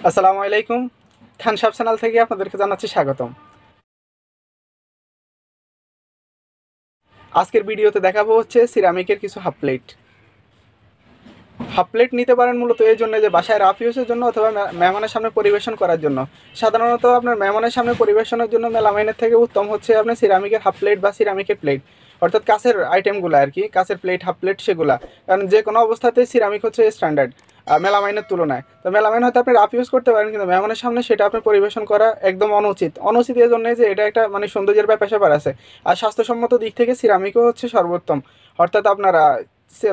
আসসালামু আলাইকুম। খান sub channel থেকে আপনাদেরকে জানাচ্ছি স্বাগতম। আজকের ভিডিওতে দেখাবো হচ্ছে সিরামিকের কিছু হাফ প্লেট। হাফ প্লেট নিতে পারেন মূলত এই জন্য যে বাসায় রাফ ইউজের জন্য অথবা মেহমানের সামনে পরিবেশন করার জন্য। সাধারণত আপনার মেহমানের সামনে পরিবেশনের জন্য মেলামাইনের থেকে উত্তম হচ্ছে আপনার সিরামিকের হাফ প্লেট বা সিরামিকের প্লেট, অর্থাৎ কাঁচের আইটেমগুলো আর কি, কাঁচের প্লেট, হাফ প্লেট সেগুলা। কারণ যে কোনো অবস্থাতেই সিরামিক হচ্ছে স্ট্যান্ডার্ড মেলামাইনের তুলনায়। তো মেলামাইন হয়তো আপনি রাফ ইউজ করতে পারেন, কিন্তু মেহমানের সামনে সেটা আপনি পরিবেশন করা একদম অনুচিত এই জন্য যে এটা একটা মানে সৌন্দর্যের ব্যাপার স্যাপার আছে। আর স্বাস্থ্যসম্মত দিক থেকে সিরামিকও হচ্ছে সর্বোত্তম, অর্থাৎ আপনারা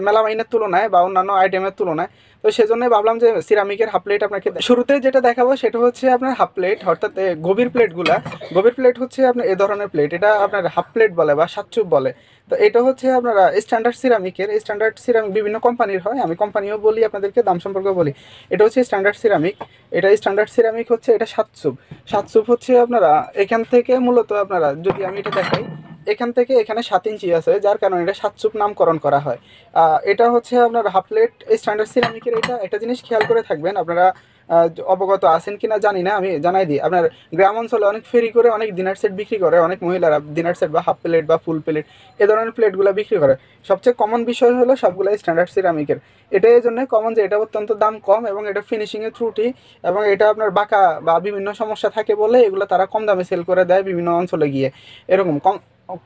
মেলামাইনের তুলনায় বা অন্যান্য আইটেমের তুলনায়। তো সেজন্যই ভাবলাম যে সিরামিকের হাফ প্লেট আপনাকে শুরুতে যেটা দেখাবো সেটা হচ্ছে আপনার হাফ প্লেট, অর্থাৎ গভীর প্লেটগুলা। গভীর প্লেট হচ্ছে আপনার এ ধরনের প্লেট, এটা আপনার হাফ প্লেট বলে বা সাতচুপ বলে। তো এটা হচ্ছে আপনারা স্ট্যান্ডার্ড সিরামিকের, স্ট্যান্ডার্ড সিরামিক বিভিন্ন কোম্পানির হয়, আমি কোম্পানিও বলি আপনাদেরকে, দাম সম্পর্কে বলি। এটা হচ্ছে স্ট্যান্ডার্ড সিরামিক, এটা স্ট্যান্ডার্ড সিরামিক হচ্ছে এটা সাতচুপ। সাতচুপ হচ্ছে আপনারা এখান থেকে মূলত আপনারা যদি আমি এটা দেখাই, এখান থেকে এখানে 7 ইঞ্চি আছে, যার কারণে এটা সাতচুপ নামকরণ করা হয়। এটা হচ্ছে আপনার হাফ প্লেট স্ট্যান্ডার্ড সিরামিকের। এটা একটা জিনিস খেয়াল করে থাকবেন আপনারা, অবগত আছেন কিনা জানি না, আমি জানাই দিই। আপনার গ্রাম অঞ্চলে অনেক ফেরি করে অনেক ডিনার সেট বিক্রি করে, অনেক মহিলারা ডিনার সেট বা হাফ প্লেট বা ফুল প্লেট এ ধরনের প্লেটগুলো বিক্রি করে। সবচেয়ে কমন বিষয় হলো সবগুলো স্ট্যান্ডার্ড সিরামিকের। এটা এই জন্য কমন যে এটা অত্যন্ত দাম কম এবং এটা ফিনিশিংয়ে ত্রুটি এবং এটা আপনার বাঁকা বা বিভিন্ন সমস্যা থাকে বলে এগুলো তারা কম দামে সেল করে দেয় বিভিন্ন অঞ্চলে গিয়ে। এরকম কম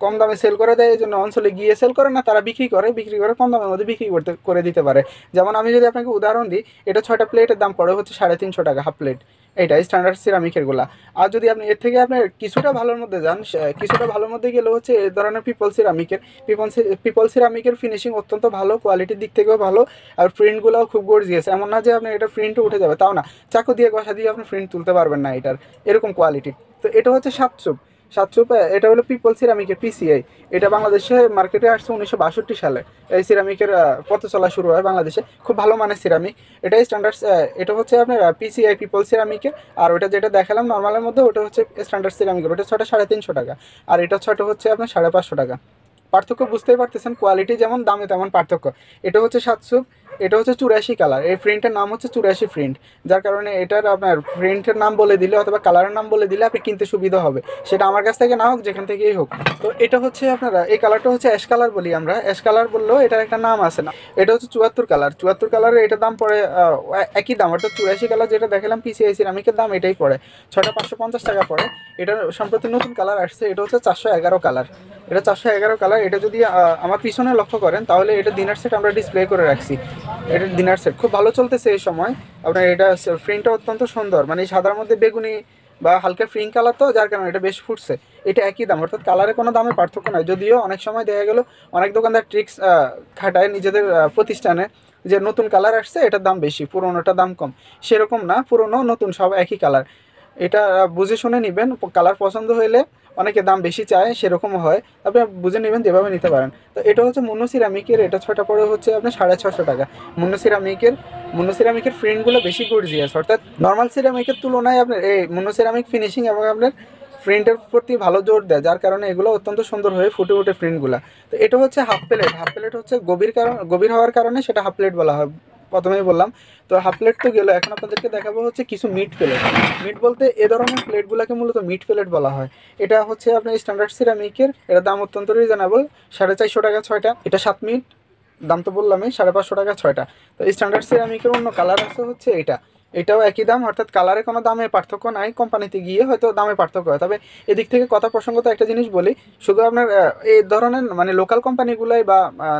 কম দামে সেল করে দেয়, এই জন্য অঞ্চলে গিয়ে সেল করে না, তারা বিক্রি করে কম দামের মধ্যে বিক্রি করে দিতে পারে। যেমন আমি যদি আপনাকে উদাহরণ দিই, এটা 6টা প্লেটের দাম পড়ে হচ্ছে 350 টাকা হাফ প্লেট, এইটা স্ট্যান্ডার্ড সিরামিকের গুলা। আর যদি আপনি এর থেকে আপনার কিছুটা ভালোর মধ্যে যান, কিছুটা ভালোর মধ্যে গেলে হচ্ছে এই ধরনের পিপল সিরামিকের ফিনিশিং অত্যন্ত ভালো, কোয়ালিটির দিক থেকেও ভালো, আর প্রিন্টগুলোও খুব গর্জিয়াস। এমন না যে আপনি এটা প্রিন্টও উঠে যাবে, তাও না, চাকু দিয়ে ঘষা দিয়ে আপনি প্রিন্ট তুলতে পারবেন না এটার, এরকম কোয়ালিটি। তো এটা হচ্ছে সাতচুপ। এটা হলো পিপল সিরামিকের পিসিআই। এটা বাংলাদেশে মার্কেটে আসছে 1962 সালে। এই সিরামিকের পথ চলা শুরু হয় বাংলাদেশে, খুব ভালো মানের সিরামিক। এটাই স্ট্যান্ডার্ড, এটা হচ্ছে আপনার পিসিআই পিপল সিরামিকের। আর ওটা যেটা দেখালাম নর্মালের মধ্যে, ওটা হচ্ছে স্ট্যান্ডার্ড সিরামিকের, ওটা 6টা 350 টাকা। আর এটা 6টা হচ্ছে আপনার 550 টাকা। পার্থক্য বুঝতেই পারতেছেন, কোয়ালিটি যেমন দামে তেমন পার্থক্য। এটা হচ্ছে সাতচুপ, এটা হচ্ছে 84 কালার। এই প্রিন্টের নাম হচ্ছে 84 প্রিন্ট, যার কারণে এটার আপনার প্রিন্টের নাম বলে দিলে অথবা কালারের নাম বলে দিলে আপনি কিনতে সুবিধা হবে, সেটা আমার কাছ থেকে না হোক, যেখান থেকেই হোক। তো এটা হচ্ছে আপনারা, এই কালারটা হচ্ছে অ্যাশ কালার বলি আমরা, অ্যাশ কালার বললেও এটার একটা নাম আছে না। এটা হচ্ছে 74 কালার। 74 কালারের এটার দাম পড়ে একই দাম, অর্থাৎ 84 কালার যেটা দেখালাম পিসিআই সিরামিকের দাম এটাই পড়ে, 6টা 550 টাকা পড়ে। এটার সম্প্রতি নতুন কালার আসছে, এটা হচ্ছে 411 কালার। এটা 411 কালার। এটা যদি আমার পিছনে লক্ষ্য করেন তাহলে এটা ডিনার সেট আমরা ডিসপ্লে করে রাখছি। এটা ডিনার সেট খুব ভালো চলতেছে এই সময়। আপনার এটা প্রিন্টটা অত্যন্ত সুন্দর, মানে সাদার মধ্যে বেগুনি বা হালকা ফ্রিং কালার, তো যার কারণে এটা বেশ ফুটছে। এটা একই দাম, অর্থাৎ কালারে কোনো দামে পার্থক্য নয়। যদিও অনেক সময় দেখা গেল অনেক দোকানদার ট্রিক্স খাটায় নিজেদের প্রতিষ্ঠানে, যে নতুন কালার আসছে এটার দাম বেশি, পুরোনোটার দাম কম। সেরকম না, পুরোনো নতুন সব একই কালার। এটা বুঝে শুনে নেবেন, কালার পছন্দ হইলে অনেকে দাম বেশি চায়, সেরকমও হয়, আপনি বুঝে নেবেন, যেভাবে নিতে পারেন। তো এটা হচ্ছে মুন্নু সিরামিকের, এটা 6টা পড়ে হচ্ছে আপনার 650 টাকা। মুন্নু সিরামিকের প্রিন্টগুলো বেশি গর্জিয়াস, অর্থাৎ নর্মাল সিরামিকের তুলনায় আপনার এই মুন্নু সিরামিক ফিনিশিং এবং আপনার প্রিন্টের প্রতি ভালো জোর দেয়, যার কারণে এগুলো অত্যন্ত সুন্দর হয়ে ফুটে ওঠে প্রিন্টগুলো। তো এটা হচ্ছে হাফ প্লেট। হাফ প্লেট হচ্ছে গভীর হওয়ার কারণে সেটা হাফ প্লেট বলা হয়, প্রথমেই বললাম। তো হাফ প্লেট তো গেলো, এখন আপনাদেরকে দেখাবো হচ্ছে কিছু মিড প্লেট। মিড বলতে এ ধরনের প্লেটগুলোকে মূলত মিড প্লেট বলা হয়। এটা হচ্ছে আপনার স্ট্যান্ডার্ড সিরামিকের, এটার দাম অত্যন্ত রিজনেবল, 450 টাকা 6টা। এটা 7 মিনিট, দাম তো বললামই, 550 টাকা 6টা। তো স্ট্যান্ডার্ড সিরামিকের অন্য কালার আছে হচ্ছে এটা, এটাও একই দাম, অর্থাৎ কালারে কোনো দামে পার্থক্য নাই। কোম্পানিতে গিয়ে হয়তো দামে পার্থক্য হয়, তবে এদিক থেকে কথা প্রসঙ্গত একটা জিনিস বলি, শুধু আপনার এই ধরনের মানে লোকাল কোম্পানিগুলোই বা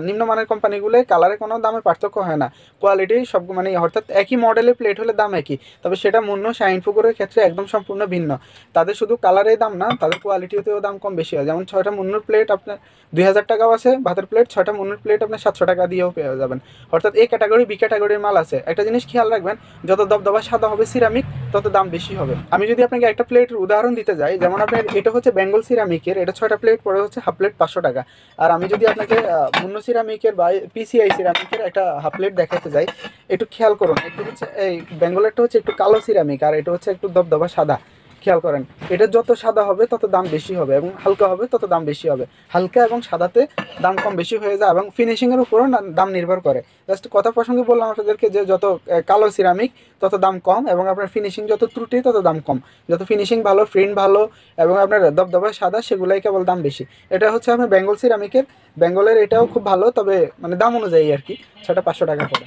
নিম্নমানের কোম্পানিগুলোই কালারে কোনো দামে পার্থক্য হয় না। কোয়ালিটি সব মানে, অর্থাৎ একই মডেলের প্লেট হলে দাম একই, তবে সেটা মুন্নো শাইনপুকুরের ক্ষেত্রে একদম সম্পূর্ণ ভিন্ন। তাদের শুধু কালারেই দাম না, তাদের কোয়ালিটিতেও দাম কম বেশি হয়। যেমন 6টা মুন্নুর প্লেট আপনার 2000 টাকাও আছে ভাতের প্লেট, 6টা মুন্নুর প্লেট আপনার 700 টাকা দিয়েও পেয়ে যাবেন। অর্থাৎ এ ক্যাটাগরি বি ক্যাটাগরির মাল আছে। একটা জিনিস খেয়াল রাখবেন, যত দবদবা সাদা হবে সিরামিক তত দাম বেশি হবে। আমি যদি আপনাকে একটা প্লেটের উদাহরণ দিতে যাই, যেমন আপনার এটা হচ্ছে বেঙ্গল সিরামিকের, এটা 6টা প্লেট পড়ে হচ্ছে হাফ প্লেট 500 টাকা। আর আমি যদি আপনাকে মুন্নু সিরামিকের বা পিসিআই সিরামিকের একটা হাফ প্লেট দেখাতে যাই, একটু খেয়াল করুন, একটু হচ্ছে এই বেঙ্গলেরটা হচ্ছে একটু কালো সিরামিক, আর এটা হচ্ছে একটু দবদবা সাদা। খেয়াল করেন, এটা যত সাদা হবে তত দাম বেশি হবে এবং হালকা হবে তত দাম বেশি হবে। হালকা এবং সাদাতে দাম কম বেশি হয়ে যায় এবং ফিনিশিংয়ের উপরও দাম নির্ভর করে। জাস্ট কথা প্রসঙ্গে বললাম আপনাদেরকে যে যত কালো সিরামিক তত দাম কম এবং আপনার ফিনিশিং যত ত্রুটি তত দাম কম। যত ফিনিশিং ভালো, প্রিন্ট ভালো এবং আপনার দবদবা সাদা, সেগুলাই কেবল দাম বেশি। এটা হচ্ছে আপনার বেঙ্গল সিরামিকের, বেঙ্গলের এটাও খুব ভালো, তবে মানে দাম অনুযায়ী আর কি, সেটা 500 টাকা পড়ে।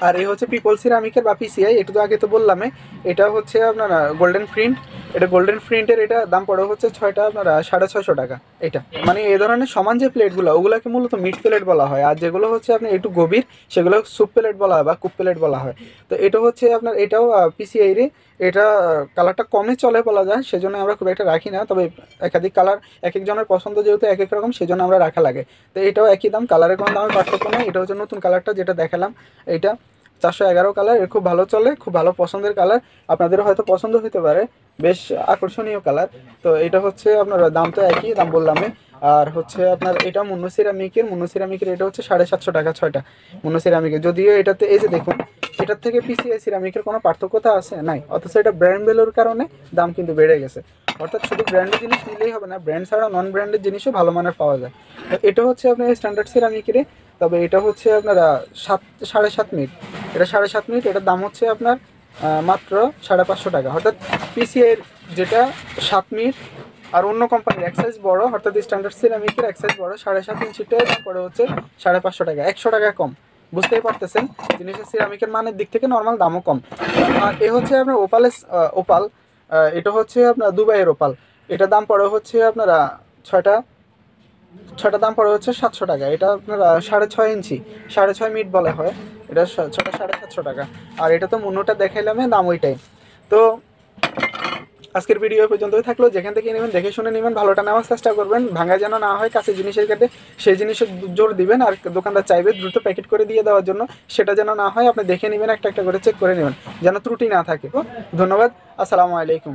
আর এই হচ্ছে পিপল সিরামিকের বা পিসিআই, একটু তো আগে তো বললামে, এটা হচ্ছে আপনার গোল্ডেন প্রিন্ট। এটা গোল্ডেন প্রিন্টের, এটা দাম পড়ে হচ্ছে 6টা আপনার 650 টাকা। এটা মানে এই ধরনের সমান যে প্লেটগুলো, ওগুলোকে মূলত মিড প্লেট বলা হয়, আর যেগুলো হচ্ছে আপনার একটু গভীর সেগুলো স্যুপ প্লেট বলা হয় বা কুপ প্লেট বলা হয়। তো এটা হচ্ছে আপনার, এটাও পিসিআই রে, এটা কালারটা কমে চলে বলা যায়, সেজন্য আমরা খুব একটা রাখি না, তবে একাধিক কালার এক একজনের পছন্দ যেহেতু এক এক রকম, সেজন্য আমরা রাখা লাগে। তো এটাও একই দাম, কালারের কোনো দামের পার্থক্য নেই। এটা হচ্ছে নতুন কালারটা যেটা দেখালাম, এইটা 411 কালার, এর খুব ভালো চলে, খুব ভালো পছন্দের কালার, আপনাদের হয়তো পছন্দ হতে পারে, বেশ আকর্ষণীয় কালার। তো এটা হচ্ছে আপনার দাম তো একই দাম বললামে। আর হচ্ছে আপনার এটা মুন্নু সিরামিকের এটা হচ্ছে 750 টাকা 6টা মুন্নু সিরামিকের। যদিও এটাতে এই যে দেখুন, এটার থেকে পিসিআই সিরামিকের কোনো পার্থক্যতা আছে নাই, অথচ এটা ব্র্যান্ড ভ্যালুর কারণে দাম কিন্তু বেড়ে গেছে। অর্থাৎ শুধু ব্র্যান্ডের জিনিস নিলেই হবে না, ব্র্যান্ড ছাড়া নন ব্র্যান্ডের জিনিসও ভালো মানের পাওয়া যায়। তো এটা হচ্ছে আপনার স্ট্যান্ডার্ড সিরামিকের, তবে এটা হচ্ছে আপনার 7.5 মিনিট, এটা 7.5 মিনিট, এটার দাম হচ্ছে আপনার মাত্র 550 টাকা। অর্থাৎ পিসিআইয়ের যেটা 7 মিনিট আর অন্য কোম্পানির এক সাইজ বড়, অর্থাৎ স্ট্যান্ডার্ড সিরামিকের এক সাইজ বড় 7.5 ইঞ্চিটার দাম পড়ে হচ্ছে 550 টাকা, 100 টাকা কম। বুঝতেই পারতেছেন জিনিসের সিরামিকের মানের দিক থেকে নর্মাল দামও কম। আর এ হচ্ছে আপনার ওপাল, এটা হচ্ছে আপনার দুবাইয়ের ওপাল, এটার দাম পড়ে হচ্ছে আপনার ছয়টা দাম পড়ে হচ্ছে 700 টাকা। এটা আপনার 6.5 ইঞ্চি, 6.5 মিনিট বলা হয়, এটা 6টা 750 টাকা। আর এটা তো মুন্নুটা দেখাইলাম, দাম ওইটাই। তো আজকের ভিডিও পর্যন্তই থাকলো, যেখান থেকে নেবেন দেখে শুনে নেবেন, ভালোটা নেওয়ার চেষ্টা করবেন, ভাঙা যেন না হয়, কাছে জিনিসের ক্ষেত্রে সেই জিনিসের জোর দিবেন। আর দোকানদার চাইবে দ্রুত প্যাকেট করে দিয়ে দেওয়ার জন্য, সেটা যেন না হয়, আপনি দেখে নেবেন, একটা একটা করে চেক করে নেবেন, যেন ত্রুটি না থাকে। ধন্যবাদ, আসসালামু আলাইকুম।